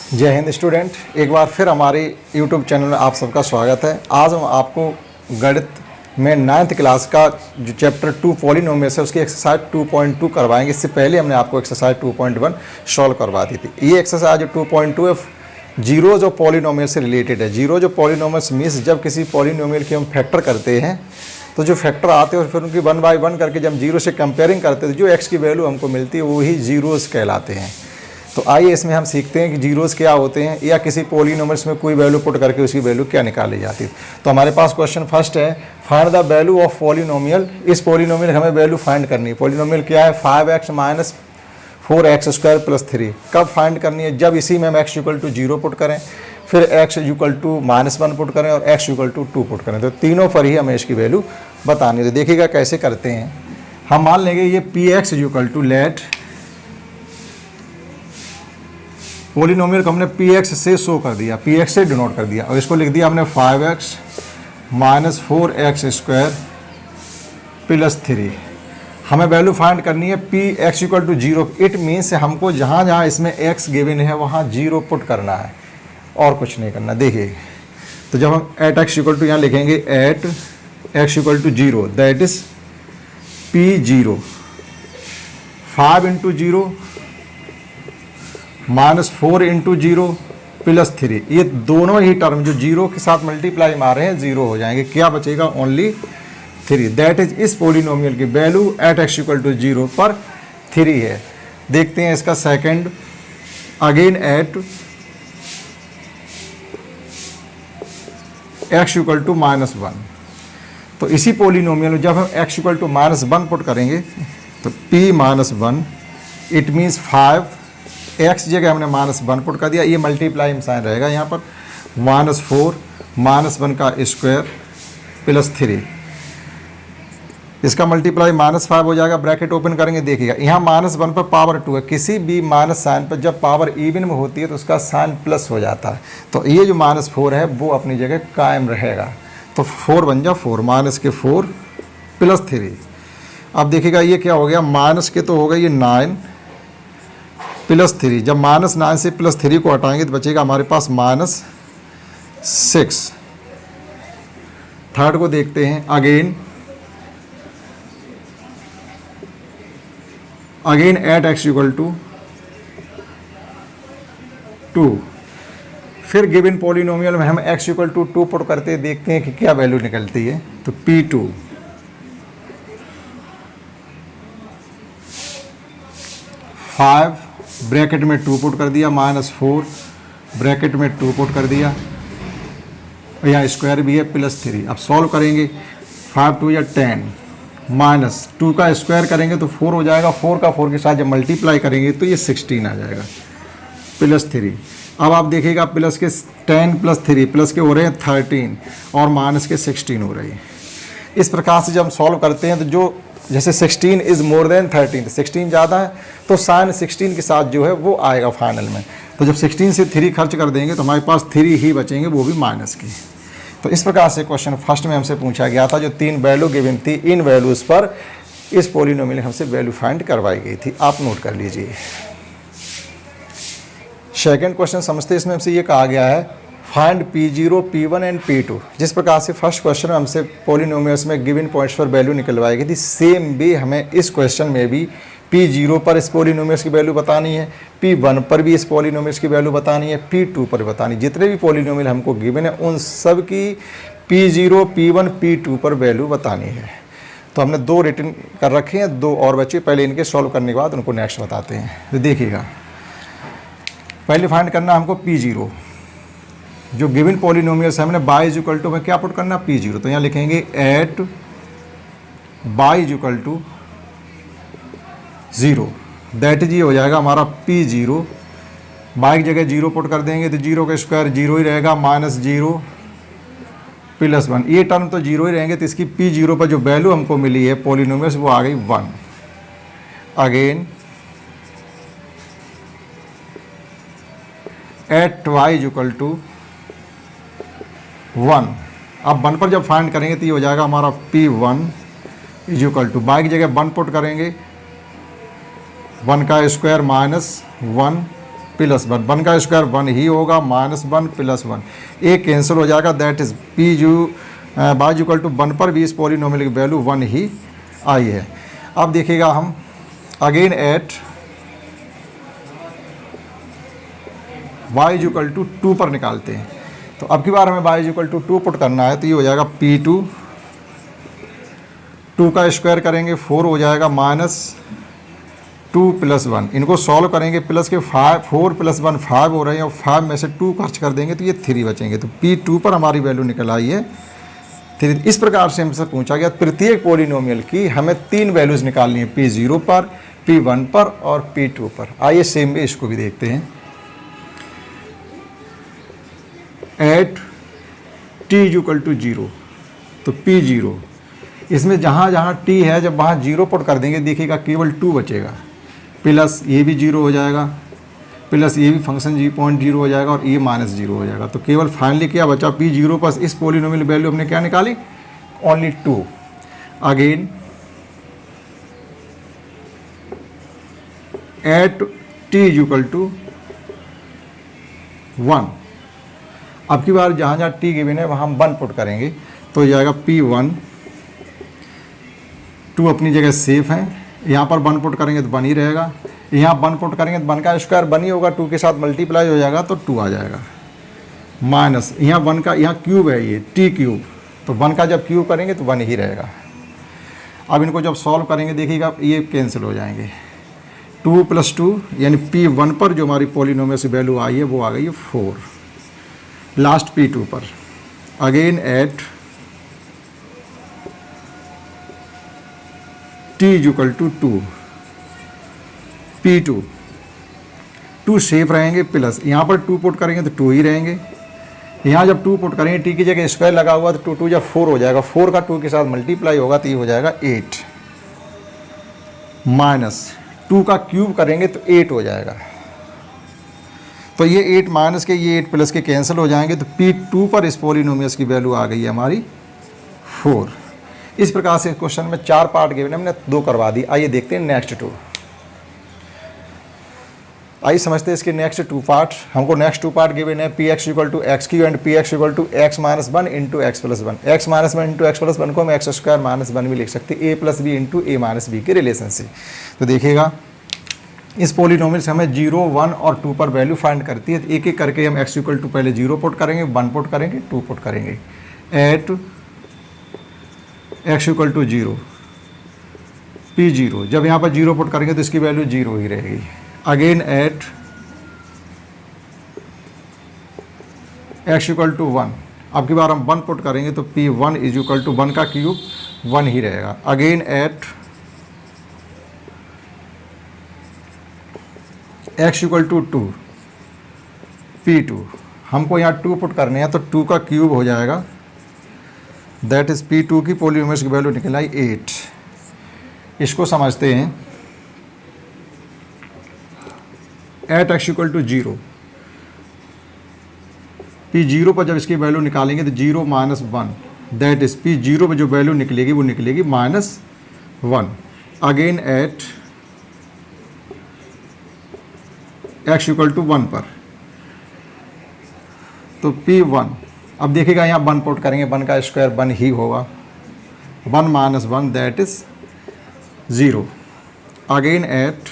जय हिंद स्टूडेंट, एक बार फिर हमारे YouTube चैनल में आप सबका स्वागत है। आज हम आपको गणित में 9th क्लास का जो चैप्टर 2 पॉलिनोमियल्स है उसकी एक्सरसाइज 2.2 करवाएंगे। इससे पहले हमने आपको एक्सरसाइज 2.1 सॉल्व करवा दी थी। ये एक्सरसाइज 2.2 है जीरोज और पॉलिनोमियल से रिलेटेड है। जीरोज और पॉलिनोमियल्स मीन्स जब किसी पॉलिनोमियल की हम फैक्टर करते हैं तो जो फैक्टर आते हैं और फिर उनकी 1 बाई 1 करके जब जीरो से कंपेयरिंग करते हैं तो जो एक्स की वैल्यू हमको मिलती है वही जीरोज कहलाते हैं। तो आइए इसमें हम सीखते हैं कि जीरोस क्या होते हैं या किसी पॉलिनोमियल्स में कोई वैल्यू पुट करके उसकी वैल्यू क्या निकाली जाती है। तो हमारे पास क्वेश्चन फर्स्ट है, find the value of polynomial. इस पॉलिनोमियल हमें वैल्यू फाइंड करनी है। पॉलिनोमियल क्या है? 5x minus 4x square plus 3। कब फाइंड करनी है? जब इसी में हम x इक्वल टू 0 पुट करें, फिर x इक्वल टू -1 पुट करें और x इक्वल टू 2 पुट करें। तो तीनों पर ही हमें इसकी वैल्यू बतानी है। तो देखिएगा कैसे करते हैं। हम मान लेंगे ये px equal to let polynomial को हमने px से शो कर दिया, px से डिनोट कर दिया और इसको लिख दिया हमने 5x minus 4x square plus 3। हमें वैल्यू फाइंड करनी है px equal to 0। It means हमको जहाँ जहाँ इसमें x गिवन है वहाँ 0 पुट करना है और कुछ नहीं करना। देखिए, तो जब हम एट x इक्वल टू यहाँ लिखेंगे at x equal to 0 that is p0 5 into 0 minus 4 into 0 plus 3। ये दोनों ही टर्म जो 0 के साथ मल्टीप्लाई मारे हैं 0 हो जाएंगे। क्या बचेगा? ओनली 3। दैट इज इस पॉलिनोमियल की value at x equal to 0 पर 3 है। देखते हैं इसका second, again at x equal to -1। तो इसी पॉलिनोमियल में जब हम x इक्वल टू -1 पुट करेंगे तो p-1 इट मीन्स 5 x जगह हमने -1 पुट कर दिया। ये मल्टीप्लाई साइन रहेगा यहाँ पर -4 -1 का स्क्वायर प्लस 3। इसका मल्टीप्लाई -5 हो जाएगा। ब्रैकेट ओपन करेंगे, देखिएगा यहाँ -1 पर पावर 2 है। किसी भी माइनस साइन पर जब पावर इवन में होती है तो उसका साइन प्लस हो जाता है। तो ये जो -4 है वो अपनी जगह कायम रहेगा। तो 4 बन जा 4 माइनस के 4 प्लस 3। अब देखिएगा ये क्या हो गया, माइनस के तो हो गया ये 9 प्लस 3। जब -9 से +3 को हटाएंगे तो बचेगा हमारे पास -6। थर्ड को देखते हैं, again at x equal to 2। फिर गिवन पॉलिनोमियल में हम x इक्वल टू 2 पुट करते हैं, देखते हैं कि क्या वैल्यू निकलती है। तो p2 5 ब्रैकेट में 2 पुट कर दिया, -4 ब्रैकेट में 2 पुट कर दिया, यहाँ स्क्वायर भी है प्लस 3। अब सॉल्व करेंगे, 5 2 या 10 माइनस 2 का स्क्वायर करेंगे तो 4 हो जाएगा। 4 का 4 के साथ जब मल्टीप्लाई करेंगे तो ये 16 आ जाएगा प्लस 3। अब आप देखिएगा प्लस के 10 प्लस 3 प्लस के हो रहे हैं 13 और माइनस के 16 हो रही है। इस प्रकार से जब हम सॉल्व करते हैं तो जो जैसे 16 इज़ मोर देन 13, 16 ज़्यादा है तो साइन 16 के साथ जो है वो आएगा फाइनल में। तो जब 16 से 3 खर्च कर देंगे तो हमारे पास 3 ही बचेंगे, वो भी माइनस की। तो इस प्रकार से क्वेश्चन फर्स्ट में हमसे पूछा गया था। जो 3 वैल्यू गिवन थी, इन वैल्यूज़ पर इस पॉलिनोमियल हमसे वैल्यू फाइंड करवाई गई थी। आप नोट कर लीजिए। सेकंड क्वेश्चन समझते, इसमें हमसे ये कहा गया है find p0 p1 and p2। जिस प्रकार से फर्स्ट क्वेश्चन में हमसे पॉलिनोमियल्स में गिवन पॉइंट्स पर वैल्यू निकलवाई गई थी, सेम भी हमें इस क्वेश्चन में भी p0 पर इस पॉलिनोमियल्स की वैल्यू बतानी है, p1 पर भी इस पॉलिनोमियल्स की वैल्यू बतानी है, p2 पर बतानी। जितने भी पॉलिनोमियल हमको गिवन है उन सब की p0 p1 p2 पर वैल्यू बतानी है। तो हमने 2 रिटन कर रखे हैं, 2 और बच्चे। पहले इनके सॉल्व करने के बाद उनको नेक्स्ट बताते हैं। तो देखिएगा, पहले फाइंड करना हमको p0। जो गिवन पॉलिनोमियल्स है हमने y इज इक्वल टू में क्या पुट करना, p0। तो यहाँ लिखेंगे at y is equal to 0 that is ये हो जाएगा हमारा p0। y की जगह 0 पुट कर देंगे तो 0 का स्क्वायर 0 ही रहेगा, -0 प्लस 1। ये टर्म तो 0 ही रहेंगे। तो इसकी p0 पर जो वैल्यू हमको मिली है पॉलिनोमियल्स वो आ गई 1। Again at y is equal to 1। अब 1 पर जब फाइंड करेंगे तो ये हो जाएगा हमारा p1 is equal to y की जगह 1 पुट करेंगे, 1 का स्क्वायर -1 प्लस 1, 1 का स्क्वायर 1 ही होगा, -1 प्लस 1, एक कैंसिल हो जाएगा, that is p u by equal to 1 पर भी इस पॉलिनोमियल की वैल्यू 1 ही आई है। अब देखिएगा हम again at y equal to 2 पर निकालते हैं। तो अब की बार हमें y इक्वल टू 2 पुट करना है, तो ये हो जाएगा P2, 2 का स्क्वायर करेंगे 4 हो जाएगा, -2 प्लस 1, इनको सॉल्व करेंगे, प्लस के 4 प्लस 1 5 हो रहे हैं और 5 में से 2 खर्च कर देंगे तो ये 3 बचेंगे। तो P2 पर हमारी वैल्यू निकल आई है 3। इस प्रकार से हमसे पूछा गया प्रत्येक पॉलिनोमियल की हमें 3 वैल्यूज़ निकालनी है, P0 पर, P1 पर और P2 पर। आइए सेम वे इसको भी देखते हैं। एट t इक्वल टू 0, तो P0, इसमें जहाँ जहाँ t है जब वहाँ 0 पुट कर देंगे, देखिएगा केवल 2 बचेगा, प्लस ये भी 0 हो जाएगा, प्लस ये भी फंक्शन 0.0 हो जाएगा और ये -0 हो जाएगा। तो केवल फाइनली क्या बचा, P0 पर इस पॉलिनोमियल वैल्यू हमने क्या निकाली, only 2। Again at t equal to 1, अब की बार जहाँ जहाँ t गिवन है वहाँ हम 1 पुट करेंगे, तो हो जाएगा P1, 2 अपनी जगह सेफ है, यहाँ पर 1 पुट करेंगे तो 1 ही रहेगा, यहाँ 1 पुट करेंगे तो 1 का स्क्वायर 1 ही होगा, 2 के साथ मल्टीप्लाई हो जाएगा तो 2 आ जाएगा, माइनस यहाँ 1 का, यहाँ क्यूब है ये t क्यूब, तो 1 का जब क्यूब करेंगे तो 1 ही रहेगा। अब इनको जब सॉल्व करेंगे देखिएगा ये कैंसिल हो जाएंगे, 2 प्लस 2 यानी P1 पर जो हमारी पॉलिनोमियल की वैल्यू आई है वो आ गई है 4। लास्ट P2 पर again at t equal to 2, P2, 2 safe रहेंगे, प्लस यहाँ पर 2 पुट करेंगे तो 2 ही रहेंगे, यहाँ जब 2 पुट करेंगे t की जगह स्क्वायर लगा हुआ तो 2 2 जब 4 हो जाएगा, 4 का 2 के साथ मल्टीप्लाई होगा तो ये हो जाएगा 8, माइनस 2 का क्यूब करेंगे तो 8 हो जाएगा, तो ये 8 माइनस के ये 8 प्लस के कैंसिल हो जाएंगे, तो P2 पर इस पॉलिनोमियल्स की वैल्यू आ गई है हमारी 4। इस प्रकार से क्वेश्चन में 4 पार्ट गिवन है, हमने 2 करवा दी। आइए देखते हैं नेक्स्ट 2। आइए समझते हैं इसके नेक्स्ट 2 पार्ट। हमको नेक्स्ट 2 पार्ट गिवन है Px equal to x q and Px equal to x minus 1 into x plus 1। X minus 1 into x plus 1 को हम एक्स स्क्वायर माइनस 1 भी लिख सकते हैं, a plus b into a minus b के relation से। तो देखिएगा इस पॉलिनोमियल से हमें 0, 1 और 2 पर वैल्यू फाइंड करती है। एक एक करके हम x इक्वल टू पहले 0 पुट करेंगे, 1 पुट करेंगे, 2 पुट करेंगे। Eight x equal to 0, P0, जब यहाँ पर 0 पुट करेंगे तो इसकी वैल्यू 0 ही रहेगी। Again at x equal to 1, अब की बार हम 1 पुट करेंगे तो P1 इज इक्वल टू 1 का क्यूब 1 ही रहेगा। Again at x equal to 2, P2, हमको यहाँ 2 पुट करने हैं तो 2 का क्यूब हो जाएगा, दैट इज़ P2 की पॉलिनोमियल की वैल्यू निकल आई 8। इसको समझते हैं। Eight x equal to 0, P0 पर जब इसकी वैल्यू निकालेंगे तो 0 माइनस 1, दैट इज़ P0 पर जो वैल्यू निकलेगी वो निकलेगी -1। Again at x equal to 1 पर, तो P1, अब देखिएगा यहाँ 1 पुट करेंगे, 1 का स्क्वायर 1 ही होगा, 1 minus 1 that is 0। Again at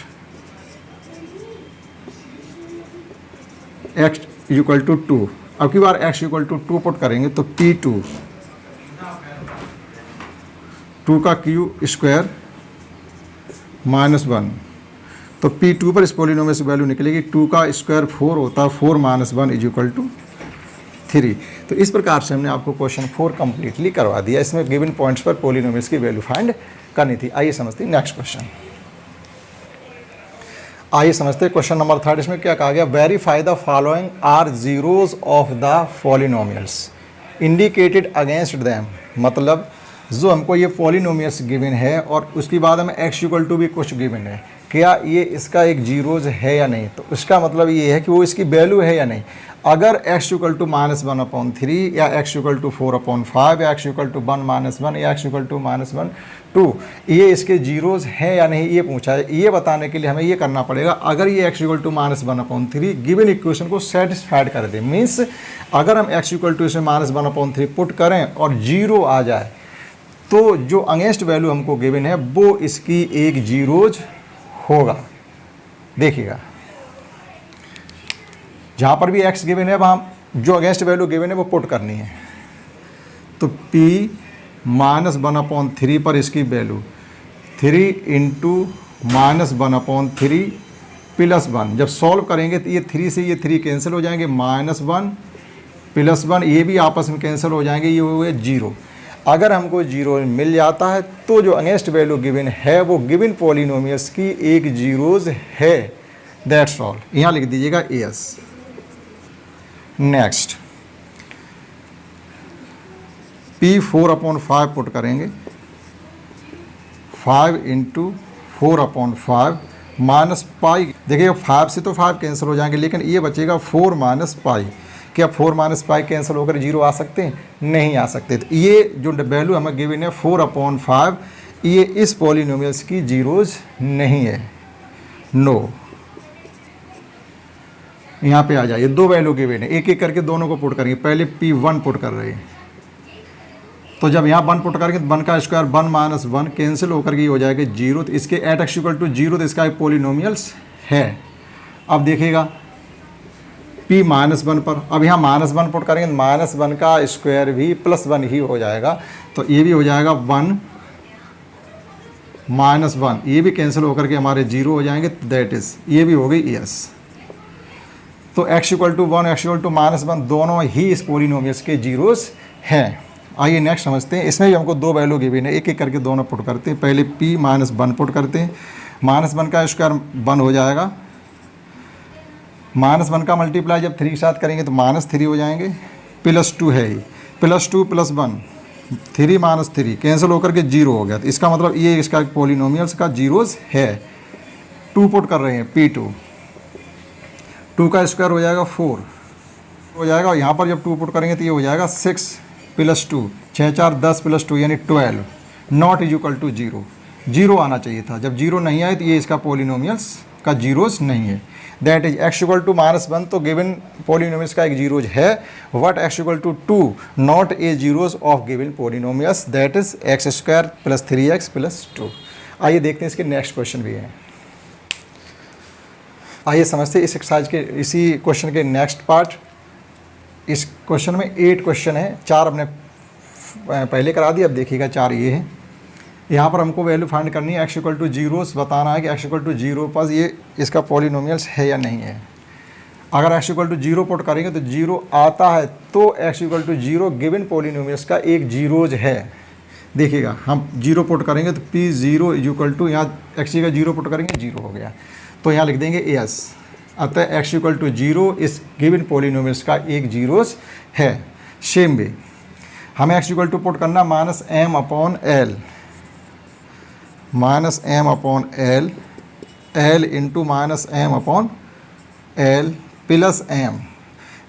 x equal to 2, अब की बार x इक्वल टू 2 पुट करेंगे तो P2, 2 का क्यूब स्क्वायर -1, तो P2 पर इस पॉलिनोमियल से वैल्यू निकलेगी, 2 का स्क्वायर 4 होता है, 4 माइनस 1 इज इक्वल टू 3। तो इस प्रकार से हमने आपको क्वेश्चन 4 कंप्लीटली करवा दिया। इसमें गिवन पॉइंट्स पर पॉलिनोमियल्स की वैल्यू फाइंड करनी थी। आइए समझते हैं नेक्स्ट क्वेश्चन। आइए समझते हैं क्वेश्चन नंबर 3। इसमें क्या कहा गया, verify the following are zeros of the polynomials indicated against them. मतलब जो हमको ये पॉलिनोमियल्स गिवन है और उसके बाद हमें x इक्वल टू भी कुछ गिवन है, क्या ये इसका एक जीरोज है या नहीं। तो इसका मतलब ये है कि वो इसकी वैल्यू है या नहीं। अगर x इक्वल टू -1/3 या x इक्वल टू 4/5 या x इक्वल टू 1-1 या x इक्वल टू -1/2 ये इसके जीरोज हैं या नहीं ये पूछा है। ये बताने के लिए हमें ये करना पड़ेगा, अगर ये x equal to -1/3 given equation को सेटिस्फाइड कर दे, मीन्स अगर हम x इक्वल टू इसमें -1/3 पुट करें और जीरो आ जाए तो जो अगेंस्ट वैल्यू हमको गिवन है वो इसकी एक जीरोज होगा। देखिएगा जहाँ पर भी x गिवन है वहाँ जो अगेंस्ट वैल्यू गिवन है वो पुट करनी है। तो p -1/3 पर इसकी वैल्यू 3 × -1/3 + 1। जब सॉल्व करेंगे तो ये 3 से ये 3 कैंसिल हो जाएंगे, -1 + 1 ये भी आपस में कैंसिल हो जाएंगे, ये हुए 0। अगर हमको 0 मिल जाता है तो जो अगेंस्ट वैल्यू गिवन है वो गिवन पॉलिनोमियल्स की एक जीरोज है। That's all. यहाँ लिख दीजिएगा एस। नेक्स्ट p 4/5 पुट करेंगे, 5 × 4/5 -π। देखिए 5 से तो 5 कैंसिल हो जाएंगे, लेकिन ये बचेगा 4 - π। क्या 4 - π कैंसिल होकर 0 आ सकते हैं? नहीं आ सकते। तो ये जो वैल्यू हमें गिवन है 4/5 ये इस पॉलिनोमियल्स की जीरोज नहीं है। नो। यहाँ पे आ जाइए, दो वैल्यू गिवन है, एक एक करके दोनों को पुट करेंगे। पहले p1 पुट कर रहे हैं, तो जब यहाँ 1 पुट करेंगे तो 1 का स्क्वायर 1 - 1 कैंसिल होकर के ये हो जाएगा 0। तो इसके एट x इक्वल टू 0 तो इसका एक पॉलिनोमियल्स है। अब देखिएगा p -1 पर, अब यहाँ -1 पुट करेंगे तो -1 का स्क्वायर भी +1 ही हो जाएगा। तो ये भी हो जाएगा 1 - 1, ये भी कैंसिल होकर के हमारे 0 हो जाएंगे। दैट इज़ ये भी हो गई यस। तो x equal to 1 x equal to -1 दोनों ही इस पॉलिनोमियल्स के जीरोस हैं। आइए नेक्स्ट समझते हैं। इसमें भी हमको दो वैल्यू गिवन है, एक एक करके दोनों पुट करते हैं। पहले p -1 पुट करते हैं, -1 का स्क्वायर 1 हो जाएगा, -1 का मल्टीप्लाई जब 3 के साथ करेंगे तो -3 हो जाएंगे, +2 है ही, +2 + 1 3 - 3 कैंसिल होकर के 0 हो गया। तो इसका मतलब ये इसका पॉलिनोमियल्स का जीरोस है। 2 पुट कर रहे हैं, p2, 2 का स्क्वायर हो जाएगा 4 हो जाएगा, और यहाँ पर जब 2 पुट करेंगे तो ये हो जाएगा 6 + 2 6 4 10 + 2 यानी 12 नॉट इज इक्वल टू 0। 0 आना चाहिए था, जब 0 नहीं आए तो ये इसका पॉलिनोमियल्स का जीरोस नहीं है। That is x equal to -1 तो गिवन पॉलिनोमियल्स का एक जीरोज है। What x equal to 2 not a zeros of given polynomials, that is x² + 3x + 2। आइए देखते हैं इसके नेक्स्ट क्वेश्चन भी हैं। आइए समझते हैं इस एक्सरसाइज के इसी क्वेश्चन के नेक्स्ट पार्ट। इस क्वेश्चन में 8 क्वेश्चन है, 4 हमने पहले करा दिया, अब देखिएगा 4 ये हैं। यहाँ पर हमको वैल्यू फाइंड करनी है, x इक्वल टू 0 बताना है कि x इक्वल टू 0 पर ये इसका पॉलिनोमियल्स है या नहीं है। अगर x इक्वल टू 0 पुट करेंगे तो 0 आता है तो x equal to 0 given polynomials का एक जीरोज है। देखिएगा हम 0 पुट करेंगे तो p0 इज इक्वल टू, यहाँ x का 0 पुट करेंगे 0 हो गया, तो यहाँ लिख देंगे एस। अतः x इक्वल टू 0 इस गिवन पॉलिनोमियल्स का एक जीरोस है। सेम वे हमें x इक्वल टू पुट करना -m/l -m/l l into -m/l plus m।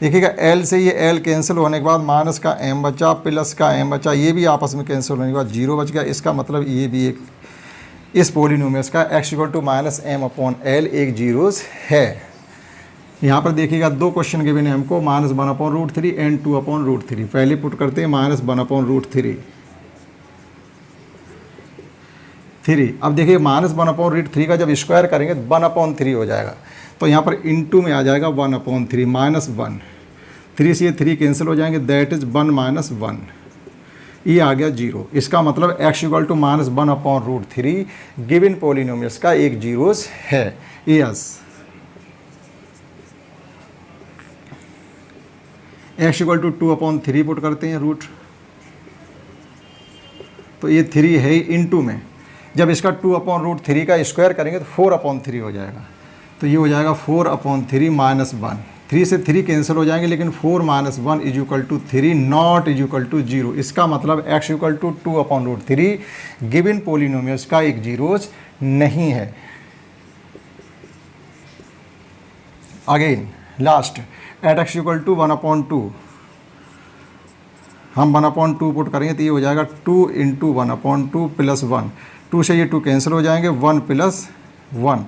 देखिएगा l से ये l कैंसिल होने के बाद माइनस का m बचा, प्लस का m बचा, ये भी आपस में कैंसिल होने के बाद 0 बच गया। इसका मतलब ये भी एक इस पॉलिनोमियल्स का x इक्वल टू -m/l एक जीरोस है। यहाँ पर देखिएगा 2 क्वेश्चन गिवन है हमको, -1/√3 एंड 2/√3। पहले पुट करते हैं -1/√3 3। अब देखिए -1/√3 का जब स्क्वायर करेंगे तो 1/3 हो जाएगा, तो यहाँ पर इनटू में आ जाएगा 1/3 -1। 3 से ये 3 कैंसिल हो जाएंगे, दैट इज़ 1 - 1, ये आ गया 0। इसका मतलब x equal to -1/√3 given polynomials का एक जीरोस है। Yes, x equal to 2/3 put करते हैं रूट, तो ये 3 है इनटू में, जब इसका 2/√3 का स्क्वायर करेंगे तो 4/3 हो जाएगा, तो ये हो जाएगा 4/3 -1। 3 से 3 कैंसिल हो जाएंगे, लेकिन 4 - 1 is equal to 3 not is equal to 0। इसका मतलब x equal to 2/√3 given polynomials का एक जीरोस नहीं है। Again last at x equal to 1/2, हम 1/2 पुट करेंगे तो ये हो जाएगा 2 इंटू 1/2 प्लस 1, 2 से ये 2 कैंसिल हो जाएंगे, 1 plus 1,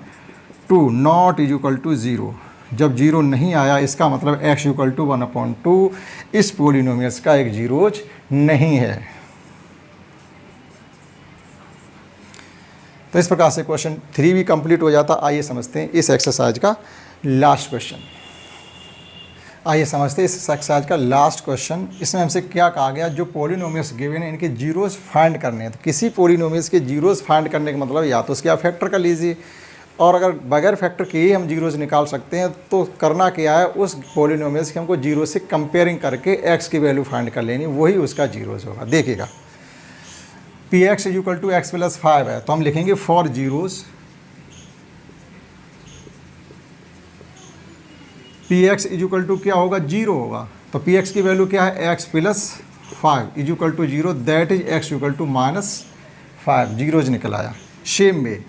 2 not is equal to 0। जब 0 नहीं आया इसका मतलब x इक्वल टू 1/2 इस पोलिनोमियल्स का एक जीरोज नहीं है। तो इस प्रकार से क्वेश्चन 3 भी कंप्लीट हो जाता। आइए समझते हैं इस एक्सरसाइज का लास्ट क्वेश्चन। आइए समझते हैं इस एक्सरसाइज का लास्ट क्वेश्चन। इसमें हमसे क्या कहा गया, जो पोलिनोमियल्स गिवन हैं इनके जीरोज फाइंड करने हैं। तो किसी पोलिनोमियल्स के जीरोज फाइंड करने का मतलब या तो उसके आप फैक्टर कर लीजिए, और अगर बगैर फैक्टर के ही हम जीरोज निकाल सकते हैं तो करना क्या है, उस पोलिनोमियल्स के हमको जीरो से कंपेयरिंग करके एक्स की वैल्यू फाइंड कर लेनी, वही उसका जीरोज होगा। देखिएगा p x is equal to x plus 5 है, तो हम लिखेंगे for zeros p x is equal to क्या होगा, 0 होगा। तो पी एक्स की वैल्यू क्या है, x plus 5 is equal to 0, that is x equal to -5, zeros निकल आया। सेम वे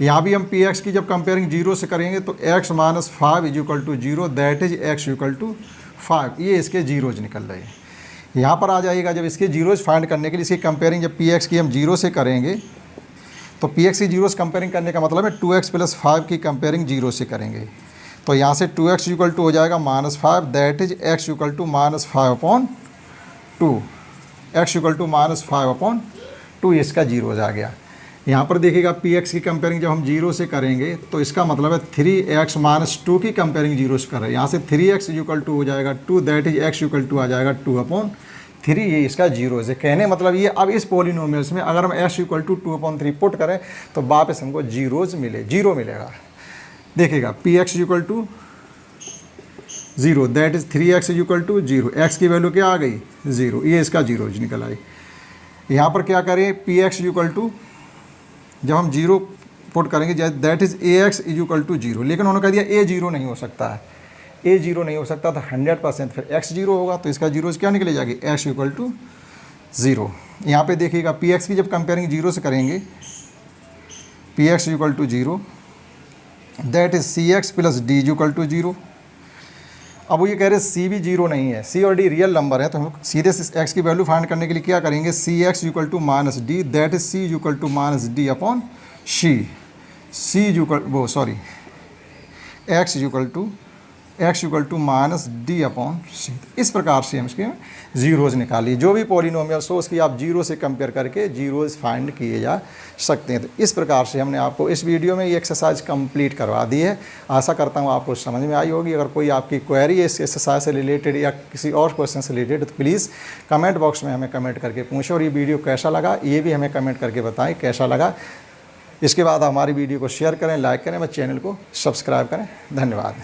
यहाँ भी हम पी एक्स की जब कंपेयरिंग 0 से करेंगे तो x minus 5 is equal to 0, that is x equal to 5, ये इसके जीरोज निकल रहे हैं। यहाँ पर आ जाइएगा, जब इसके जीरोज फाइंड करने के लिए इसकी कंपेयरिंग जब पी एक्स की हम 0 से करेंगे तो पी एक्स की जीरोज कंपेयरिंग करने का मतलब है 2x प्लस 5 की कंपेयरिंग 0 से करेंगे। तो यहाँ से 2x इक्वल टू हो जाएगा -5, that is x equal to -5/2, x equal to -5/2, इसका जीरोज आ गया। यहाँ पर देखिएगा पी एक्स की कंपेयरिंग जब हम 0 से करेंगे तो इसका मतलब है 3x माइनस 2 की कंपेयरिंग 0 से कर रहे हैं। यहाँ से 3x इक्वल टू हो जाएगा 2, that is x equal to आ जाएगा 2/3, ये इसका जीरोज है। कहने मतलब ये अब इस पोलिनोमियल्स में अगर हम x इक्वल टू 2/3 पुट करें तो वापस हमको जीरोज मिले, 0 मिलेगा। देखिएगा p x equal to 0, that is 3x equal to 0, x की वैल्यू क्या आ गई 0, ये इसका जीरोज निकल आई। यहाँ पर क्या करें, पी एक्स इक्वल टू जब हम 0 पुट करेंगे that is ax is equal to 0, लेकिन उन्होंने कह दिया a 0 नहीं हो सकता है, a 0 नहीं हो सकता तो 100% फिर x 0 होगा, तो इसका जीरोज क्या निकले जाएगी, x इक्वल टू 0। यहाँ पे देखिएगा पी एक्स की जब कंपेयरिंग 0 से करेंगे p x equal to 0, that is cx plus d equal to 0। अब वो ये कह रहे c भी 0 नहीं है, c और d रियल नंबर है, तो हम सीधे से x की वैल्यू फाइंड करने के लिए क्या करेंगे, cx equal to minus D, that is c equal to minus D upon c, x equal to minus D upon C. इस प्रकार से हम इसके जीरोज निकालिए। जो भी पॉलिनोमियल्स हो उसकी आप 0 से कंपेयर करके जीरोज फाइंड किए जा सकते हैं। तो इस प्रकार से हमने आपको इस वीडियो में ये एक्सरसाइज कंप्लीट करवा दी है। आशा करता हूँ आपको समझ में आई होगी। अगर कोई आपकी क्वेरी है इस एक्सरसाइज से रिलेटेड या किसी और क्वेश्चन से रिलेटेड तो प्लीज़ कमेंट बॉक्स में हमें कमेंट करके पूछें, और ये वीडियो कैसा लगा ये भी हमें कमेंट करके बताएं कैसा लगा। इसके बाद हमारी वीडियो को शेयर करें, लाइक करें, और चैनल को सब्सक्राइब करें। धन्यवाद।